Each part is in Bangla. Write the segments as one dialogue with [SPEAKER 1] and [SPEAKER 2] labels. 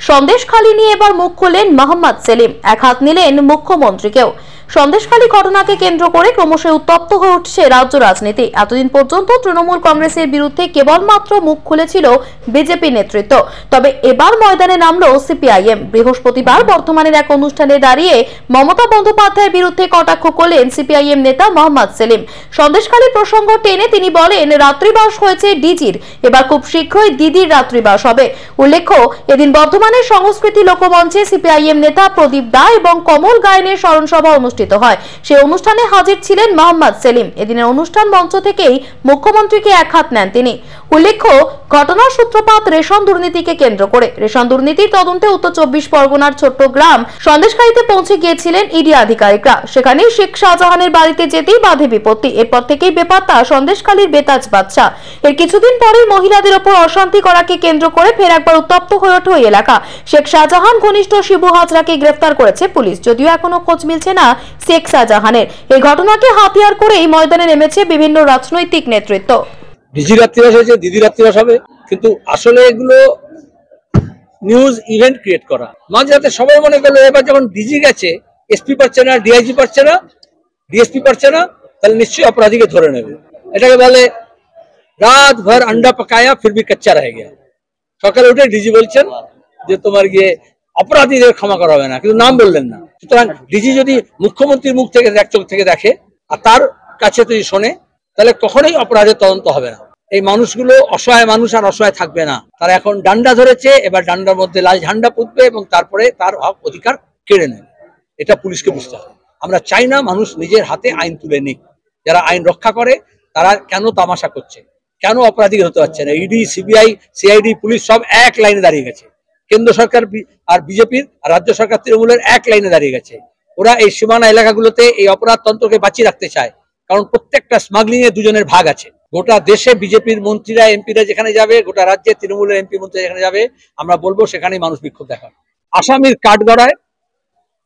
[SPEAKER 1] সন্দেশখালী নিয়ে এবার মুখ খুললেন মোহাম্মদ সেলিম, এক হাত নিলেন মুখ্যমন্ত্রীকেও। সন্দেশখালী ঘটনাকে কেন্দ্র করে ক্রমশ উত্তপ্ত হয়ে উঠছে রাজ্য রাজনীতি। এতদিন পর্যন্ত তৃণমূল কংগ্রেসের বিরুদ্ধে কেবলমাত্র মুখ খুলেছিল বিজেপি নেতৃত্ব, তবে এবার ময়দানে নামলো সিপিআইএম। বৃহস্পতিবার বর্ধমানের এক অনুষ্ঠানে দাঁড়িয়ে মমতা বন্দ্যোপাধ্যায়ের বিরুদ্ধে কটাক্ষ করলেন সিপিআইএম নেতা মোহাম্মদ সেলিম। সন্দেশখালী প্রসঙ্গ টেনে তিনি বলেন, রাত্রিবাস হয়েছে ডিজির, এবার খুব শীঘ্রই দিদির রাত্রিবাস হবে। উল্লেখ্য, এদিন বর্ধমানের সংস্কৃতি লোকমঞ্চে সিপিআইএম নেতা প্রদীপ দা এবং কমল গায়নের স্মরণসভা অনুষ্ঠিত হয়। সেই অনুষ্ঠানে হাজির ছিলেন মোহাম্মদ সেলিম। এদিনের অনুষ্ঠান মঞ্চ থেকেই মুখ্যমন্ত্রীকে এক হাত নেন তিনি। উল্লেখ্য, ঘটনার সূত্রপাত রেশন দুর্নীতিকে কেন্দ্র করে। রেশন দুর্নীতির তদন্তে উত্তর 24 পরগনার চট্টগ্রাম সন্দেশখালীতে পৌঁছে গিয়েছিলেন ইডি আধিকারিকরা। সেখানে শেখ শাহজাহানের বাড়িতে যেতেই বাধে বিপত্তি। এরপর থেকেই বেপাত্তা সন্দেশখালীর বেতাজ বাদশা। এর কিছুদিন পরেই মহিলাদের ওপর অশান্তি করাকে কেন্দ্র করে ফের একবার উত্তপ্ত হয়ে ওঠে ওই এলাকা। শেখ শাহজাহান ঘনিষ্ঠ শিবু হাজরাকে গ্রেফতার করেছে পুলিশ, যদিও এখনো খোঁজ মিলছে না শেখ শাহজাহানের। এই ঘটনাকে হাতিয়ার করেই ময়দানে নেমেছে বিভিন্ন রাজনৈতিক নেতৃত্ব।
[SPEAKER 2] ডিজি রাত্রিবাস হয়েছে, দিদি রাত্রিবাস হবে, কিন্তু আসলে এগুলো নিউজ ইভেন্ট ক্রিয়েট করা। মাঝে রাতে সবাই মনে করলো এবার যখন ডিজি গেছে, এসপি পারছে না, ডিআইজি পারছে না, ডিএসপি পারছে না, তাহলে নিশ্চয়ই অপরাধীকে ধরে নেবে। এটাকে বলে রাত ভর আন্ডা পাকায়া ফির ভি কচ্চা রহে গিয়া। সকালে উঠে ডিজি বলছেন যে তোমার গিয়ে অপরাধীদের ক্ষমা করা হবে না, কিন্তু নাম বললেন না। সুতরাং ডিজি যদি মুখ্যমন্ত্রীর মুখ থেকে এক চোখ থেকে দেখে আর তার কাছে যদি শোনে, তাহলে কখনোই অপরাধের তদন্ত হবে না। এই মানুষগুলো অসহায় মানুষ আর অসহায় থাকবে না। তারা এখন ডান্ডা ধরেছে, এবার ডান্ডার মধ্যে লাল ঝান্ডা পুঁতবে এবং তারপরে তার হক অধিকার কেড়ে নেবে। এটা পুলিশকে বুঝতে হবে। আমরা চাই না মানুষ নিজের হাতে আইন তুলে নিক। যারা আইন রক্ষা করে তারা কেন তামাশা করছে, কেন অপরাধী হতে পারছে না? ইডি, সিবিআই, সিআইডি, পুলিশ সব এক লাইনে দাঁড়িয়ে গেছে। কেন্দ্র সরকার আর বিজেপির আর রাজ্য সরকার তৃণমূলের এক লাইনে দাঁড়িয়ে গেছে। ওরা এই সীমানা এলাকাগুলোতে এই অপরাধ তন্ত্রকে বাঁচিয়ে রাখতে চায়, কারণ প্রত্যেকটা স্মাগলিং এ দুজনের ভাগ আছে। গোটা দেশে বিজেপির মন্ত্রীরা, এমপিরা যেখানে যাবে, গোটা রাজ্যে তৃণমূলের এমপি মন্ত্রী যেখানে যাবে, আমরা বলবো সেখানেই মানুষ বিক্ষোভ দেখাবে। আসামির কাঠগড়ায়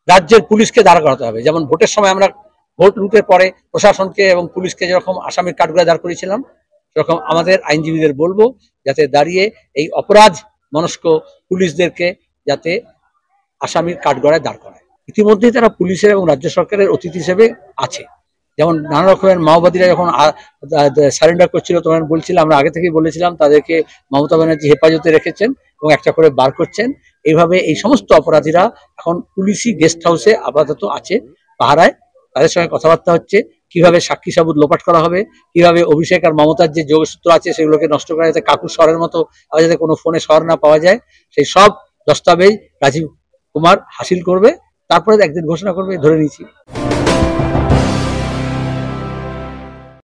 [SPEAKER 2] রাজ্যের পুলিশকে দাঁড় করাতে হবে। যেমন ভোটের সময় আমরা ভোট লুটের পরে প্রশাসনকে এবং পুলিশকে যেরকম আসামির কাঠগড়ায় দাঁড় করিয়েছিলাম, সেরকম আমাদের আইনজীবীদের বলবো যাতে দাঁড়িয়ে এই অপরাধ মনস্ক পুলিশদেরকে যাতে আসামির কাঠগড়ায় দাঁড় করায়। ইতিমধ্যেই তারা পুলিশের এবং রাজ্য সরকারের অতিথি হিসেবে আছে। যেমন নানা রকমের মাওবাদীরা যখন সারেন্ডার করছিল, তখন বলছিলাম, আমরা আগে থেকেই বলেছিলাম তাদেরকে মমতা ব্যানার্জি হেফাজতে রেখেছেন এবং একটা করে বার করছেন। এইভাবে এই সমস্ত অপরাধীরা এখন পুলিশি গেস্ট হাউসে আপাতত আছে পাহারায়। তাদের সঙ্গে কথাবার্তা হচ্ছে কিভাবে সাক্ষী সাবুত লোপাট করা হবে, কিভাবে অভিষেক আর মমতার যে যোগসূত্র আছে সেগুলোকে নষ্ট করা, যাতে কাকুর শহরের মতো আবার যাতে কোনো ফোনে শহর না পাওয়া যায়, সেই সব দস্তাবেজ রাজীব কুমার হাসিল করবে। তারপরে একদিন ঘোষণা করবে, ধরে নিয়েছি।